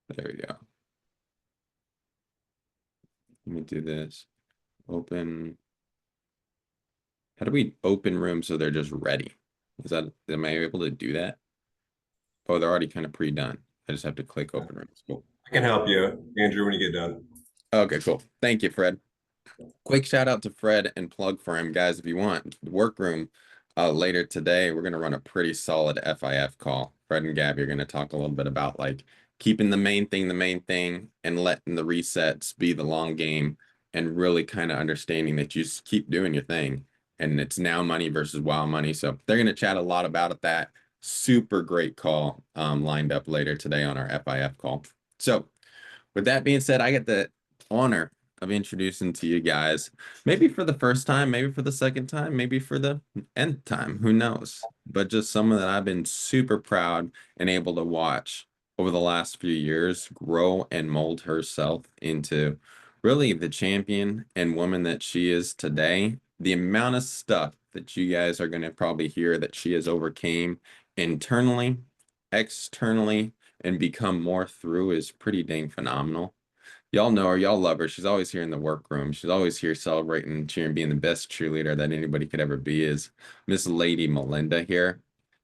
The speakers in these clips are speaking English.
There we go. Let me do this. Open. How do we open rooms so they're just ready? Is that, am I able to do that? Oh, they're already kind of pre-done. I just have to click open rooms. Cool. I can help you, Andrew, when you get done. Okay, cool. Thank you, Fred. Quick shout out to Fred and plug for him, guys. If you want the workroom later today, we're gonna run a pretty solid FIF call. Fred and Gabby are gonna talk a little bit about like keeping the main thing, and letting the resets be the long game, and really kind of understanding that you just keep doing your thing, and it's now money versus wow money. So they're gonna chat a lot about that. Super great call lined up later today on our FIF call. So with that being said, I get the honor of introducing to you guys, maybe for the first time, maybe for the second time, maybe for the nth time, who knows? But just someone that I've been super proud and able to watch over the last few years grow and mold herself into really the champion and woman that she is today. The amount of stuff that you guys are going to probably hear that she has overcame internally, externally, and become more through is pretty dang phenomenal. Y'all know her, y'all love her. She's always here in the workroom. She's always here celebrating and cheering, being the best cheerleader that anybody could ever be, is Miss Lady Malinda here.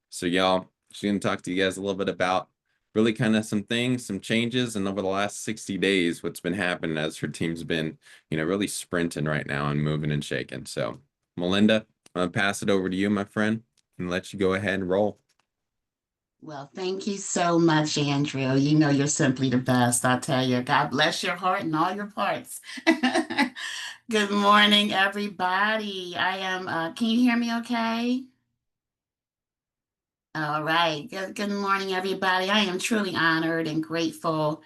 So y'all, she's gonna talk to you guys a little bit about really kind of some things, some changes, and over the last 60 days, what's been happening as her team's been, really sprinting right now and moving and shaking. So Malinda, I'm gonna pass it over to you, my friend, and let you go ahead and roll. Well, thank you so much, Andrew. You know you're simply the best. I tell you, God bless your heart and all your parts. Good morning, everybody. Can you hear me okay? All right. Good morning, everybody. I am truly honored and grateful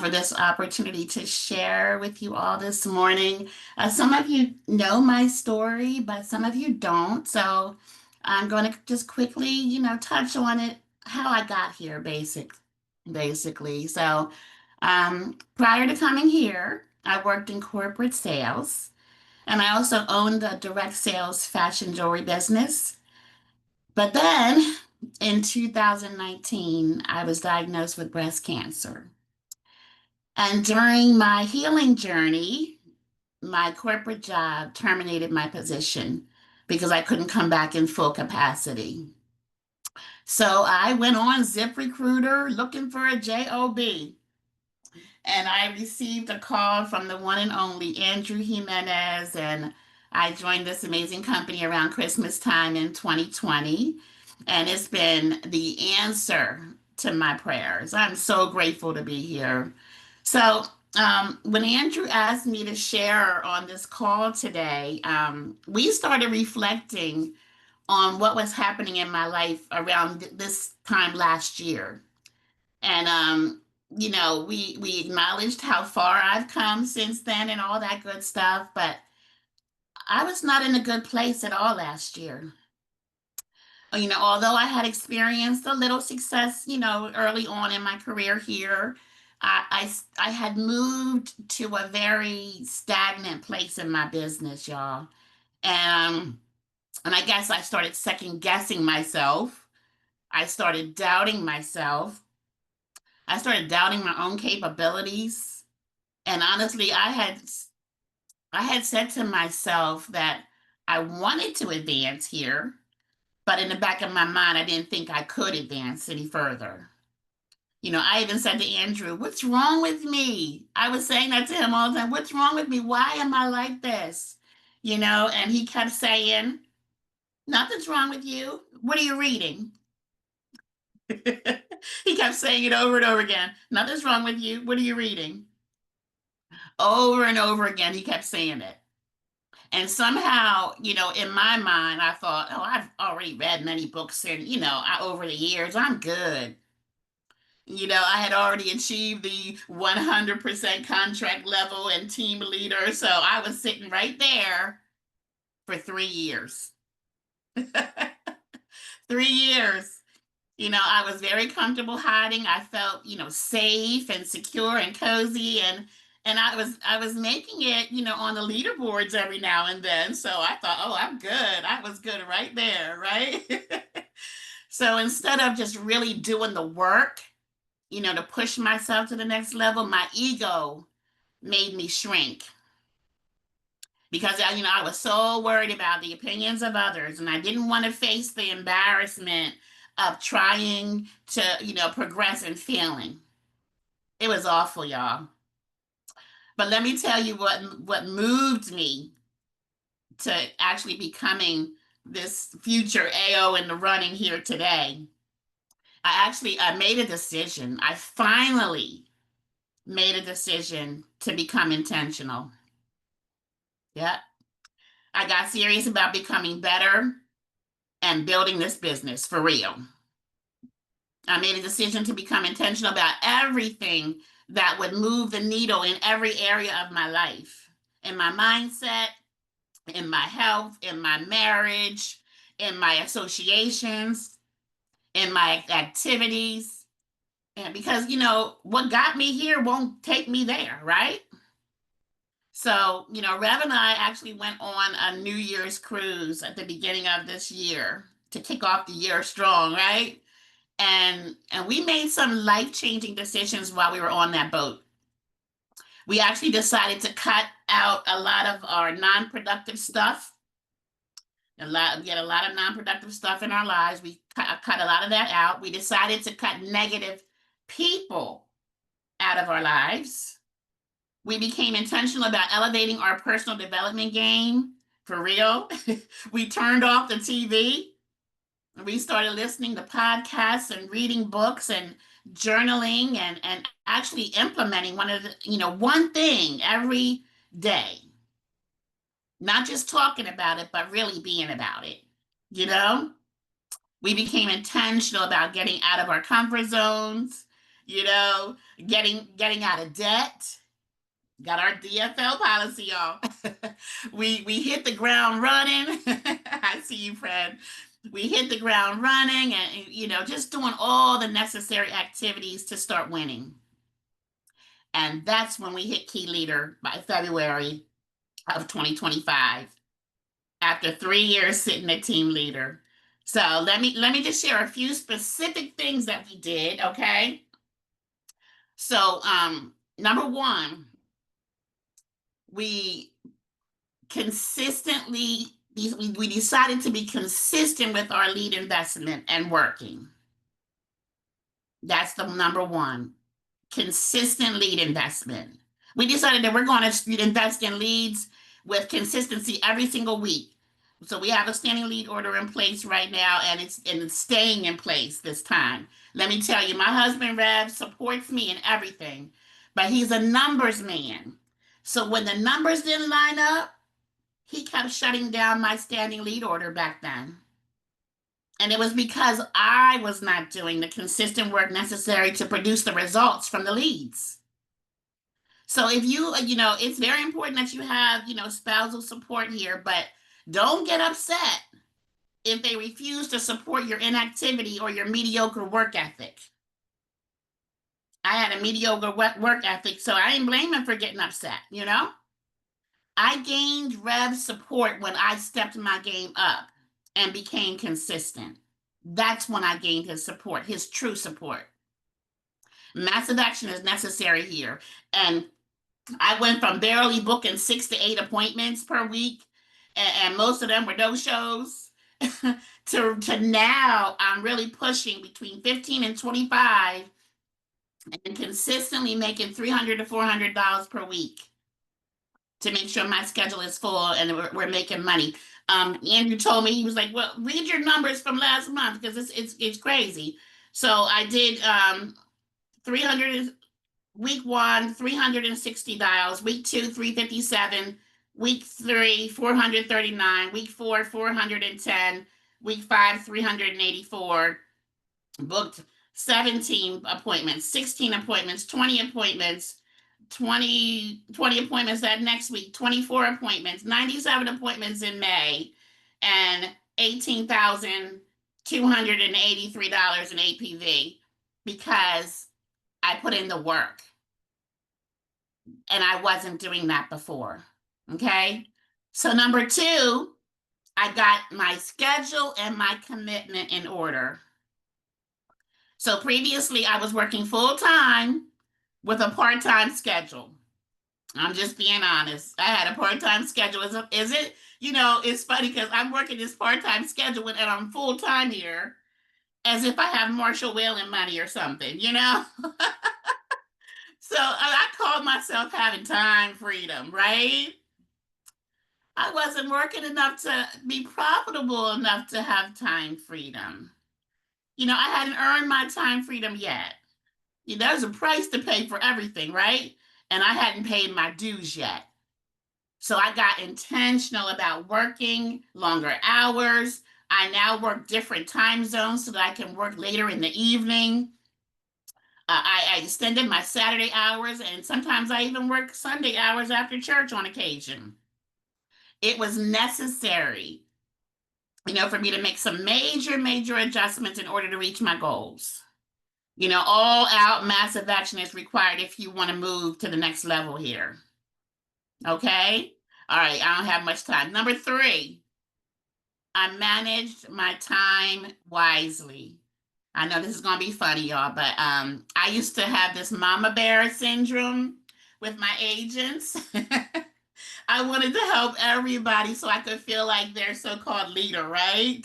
for this opportunity to share with you all this morning. Some of you know my story, but some of you don't. So I'm going to just quickly, touch on it, how I got here, basically. So prior to coming here, I worked in corporate sales, and I also owned a direct sales fashion jewelry business. But then in 2019, I was diagnosed with breast cancer. And during my healing journey, my corporate job terminated my position because I couldn't come back in full capacity. So I went on ZipRecruiter looking for a job, and I received a call from the one and only Andrew Jimenez, and I joined this amazing company around Christmas time in 2020, and it's been the answer to my prayers. I'm so grateful to be here. So, when Andrew asked me to share on this call today, we started reflecting on what was happening in my life around this time last year. And we acknowledged how far I've come since then and all that good stuff, but I was not in a good place at all last year. Although I had experienced a little success, early on in my career here, I had moved to a very stagnant place in my business, y'all. And and I guess I started second guessing myself. I started doubting myself. I started doubting my own capabilities. And honestly, I had said to myself that I wanted to advance here, but in the back of my mind, I didn't think I could advance any further. I even said to Andrew, "What's wrong with me?" I was saying that to him all the time. "What's wrong with me? Why am I like this?" And he kept saying, "Nothing's wrong with you. What are you reading?" He kept saying it over and over again. "Nothing's wrong with you. What are you reading?" Over and over again, he kept saying it. And somehow, in my mind, I thought, "Oh, I've already read many books, and, over the years, I'm good." I had already achieved the 100% contract level and team leader. So I was sitting right there for 3 years. 3 years. I was very comfortable hiding. I felt, safe and secure and cozy, and I was making it, on the leaderboards every now and then. So I thought, "Oh, I'm good." I was good right there, right? So instead of just really doing the work, to push myself to the next level, my ego made me shrink because I was so worried about the opinions of others, and I didn't want to face the embarrassment of trying to, progress and failing. It was awful, y'all. But let me tell you what moved me to actually becoming this future AO in the running here today. I made a decision. I finally made a decision to become intentional. Yeah. I got serious about becoming better and building this business for real. I made a decision to become intentional about everything that would move the needle in every area of my life, in my mindset, in my health, in my marriage, in my associations, in my activities. And because, what got me here won't take me there, right? So, Rev and I actually went on a New Year's cruise at the beginning of this year to kick off the year strong, right? And we made some life-changing decisions while we were on that boat. We actually decided to cut out a lot of our non-productive stuff. We had a lot of non-productive stuff in our lives. We cut a lot of that out. We decided to cut negative people out of our lives. We became intentional about elevating our personal development game for real. We turned off the TV. We started listening to podcasts and reading books and journaling and actually implementing one thing every day. Not just talking about it, but really being about it. You know, we became intentional about getting out of our comfort zones, getting out of debt. Got our DFL policy, y'all. we hit the ground running. I see you, Fred. We hit the ground running and just doing all the necessary activities to start winning. And that's when we hit key leader by February of 2025 after 3 years sitting at team leader. So let me just share a few specific things that we did, okay? So number one, we consistently we decided to be consistent with our lead investment and working. That's the number one, consistent lead investment. We decided that we're going to invest in leads with consistency every single week. So we have a standing lead order in place right now, and it's staying in place this time. Let me tell you, my husband Rev supports me in everything, but he's a numbers man. So when the numbers didn't line up, he kept shutting down my standing lead order back then. And it was because I was not doing the consistent work necessary to produce the results from the leads. So if it's very important that you have, spousal support here, but don't get upset if they refuse to support your inactivity or your mediocre work ethic. I had a mediocre work ethic, so I ain't blame him for getting upset, I gained Rev's support when I stepped my game up and became consistent. That's when I gained his support, his true support. Massive action is necessary here. And I went from barely booking 6 to 8 appointments per week, and most of them were no-shows, to now I'm really pushing between 15 and 25 and consistently making $300 to $400 per week to make sure my schedule is full and we're making money. Andrew told me, he was like, well, read your numbers from last month because it's crazy. So I did 300 week 1, 360 dials, week 2, 357, week 3, 439, week 4, 410, week 5, 384, booked 17 appointments, 16 appointments, 20 appointments, 20 appointments that next week, 24 appointments, 97 appointments in May, and $18,283 in APV because I put in the work. And I wasn't doing that before. Okay. So number 2, I got my schedule and my commitment in order. So previously, I was working full time with a part-time schedule. I'm just being honest. I had a part-time schedule. Is it, it's funny because I'm working this part-time schedule and I'm full-time here as if I have Marshall Whalen money or something, you know? So I called myself having time freedom, right? I wasn't working enough to be profitable enough to have time freedom. I hadn't earned my time freedom yet. There's a price to pay for everything, right? And I hadn't paid my dues yet. So I got intentional about working longer hours. I now work different time zones so that I can work later in the evening. I extended my Saturday hours, and sometimes I even work Sunday hours after church on occasion. It was necessary, for me to make some major, major adjustments in order to reach my goals. All out massive action is required if you want to move to the next level here. Okay? All right, I don't have much time. Number 3, I managed my time wisely. I know this is gonna be funny, y'all, but I used to have this mama bear syndrome with my agents. I wanted to help everybody so I could feel like their so-called leader, right?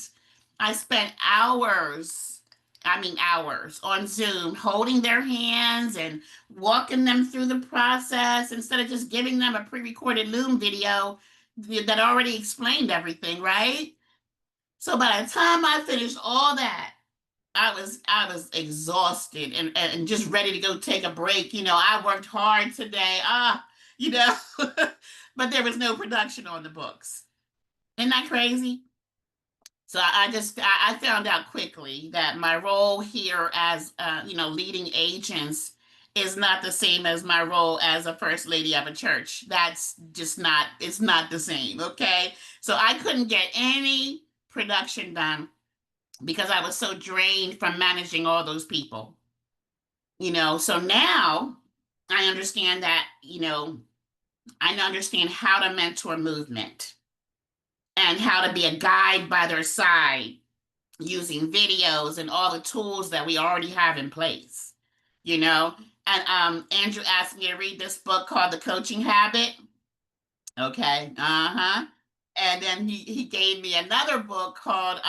I spent hours, I mean hours, on Zoom holding their hands and walking them through the process instead of just giving them a pre-recorded Loom video that already explained everything, right? So by the time I finished all that, I was exhausted and just ready to go take a break. I worked hard today. You know, but there was no production on the books. Isn't that crazy? So I found out quickly that my role here as leading agents is not the same as my role as a first lady of a church. That's just not, it's not the same, okay? So I couldn't get any production done because I was so drained from managing all those people. So now I understand that, I understand how to mentor movement and how to be a guide by their side using videos and all the tools that we already have in place, you know. And Andrew asked me to read this book called The Coaching Habit. Okay, uh-huh. And then he gave me another book called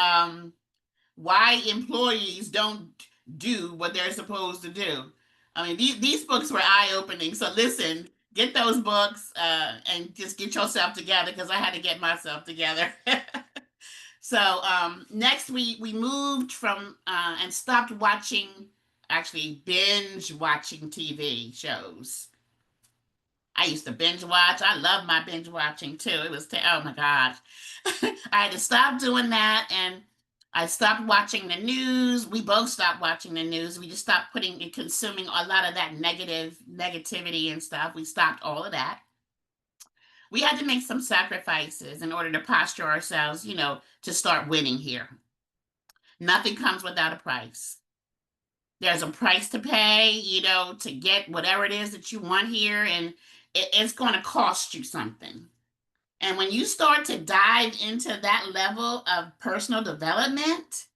Why Employees Don't Do What They're Supposed to Do. I mean, these books were eye-opening. So listen, get those books and just get yourself together because I had to get myself together. So next we moved from and stopped watching, actually binge watching TV shows. I used to binge watch. I love my binge watching too. It was, oh my gosh. I had to stop doing that and I stopped watching the news. We both stopped watching the news. We just stopped putting and consuming a lot of that negativity and stuff. We stopped all of that. We had to make some sacrifices in order to posture ourselves, to start winning here. Nothing comes without a price. There's a price to pay, to get whatever it is that you want here, and it's going to cost you something. And when you start to dive into that level of personal development,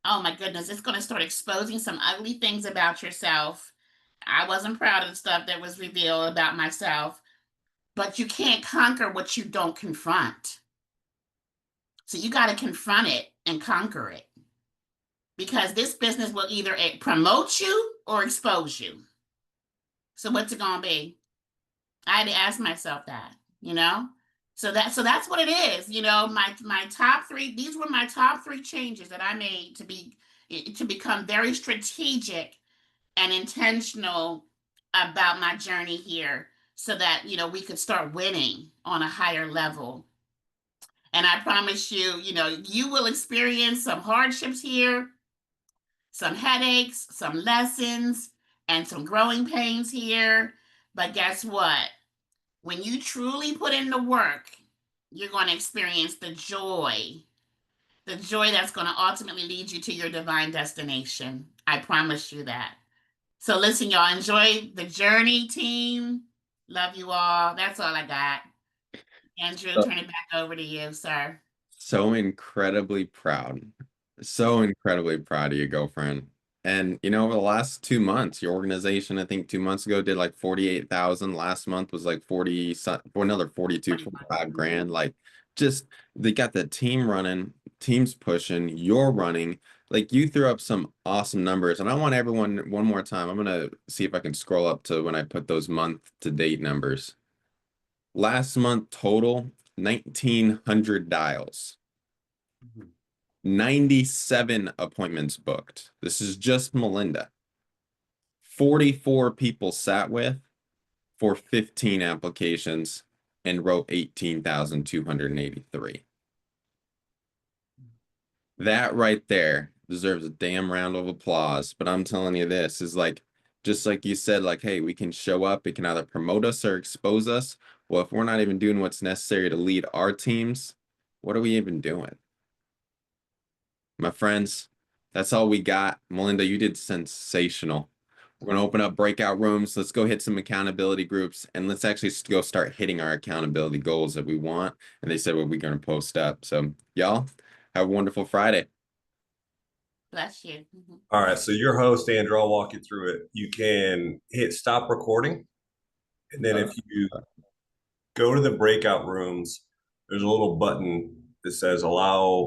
oh my goodness, it's going to start exposing some ugly things about yourself. I wasn't proud of the stuff that was revealed about myself, but you can't conquer what you don't confront. So you got to confront it and conquer it because this business will either promote you or expose you. So what's it going to be? I had to ask myself that, So that's what it is. My top 3, these were my top 3 changes that I made to become very strategic and intentional about my journey here so that, we could start winning on a higher level. And I promise you, you will experience some hardships here, some headaches, some lessons, and some growing pains here. But guess what? When you truly put in the work, you're going to experience the joy that's going to ultimately lead you to your divine destination. I promise you that. So listen, y'all, enjoy the journey, team. Love you all. That's all I got. Andrew, So, turn it back over to you, sir. so incredibly proud. So incredibly proud of you, girlfriend. And you know, over the last 2 months, your organization, I think 2 months ago, did like 48,000. Last month was like 40, for another 42, 45 grand. Like, just they got the team running, teams pushing, you're running. Like, you threw up some awesome numbers. And I want everyone one more time. I'm gonna see if I can scroll up to when I put those month to date numbers. Last month total, 1,900 dials. 97 appointments booked. This is just Malinda. 44 people sat with for 15 applications and wrote 18,283. That right there deserves a damn round of applause. But I'm telling you, this is like, just like you said, like, hey, we can show up, it can either promote us or expose us. Well, if we're not even doing what's necessary to lead our teams, what are we even doing? My friends, that's all we got. Melinda, you did sensational. We're going to open up breakout rooms. Let's go hit some accountability groups and let's actually go start hitting our accountability goals that we want. And they said, well, we're going to post up. So, y'all, have a wonderful Friday. Bless you. Mhm. All right, so your host, Andrew, I'll walk you through it. You can hit stop recording. And then if you go to the breakout rooms, there's a little button that says allow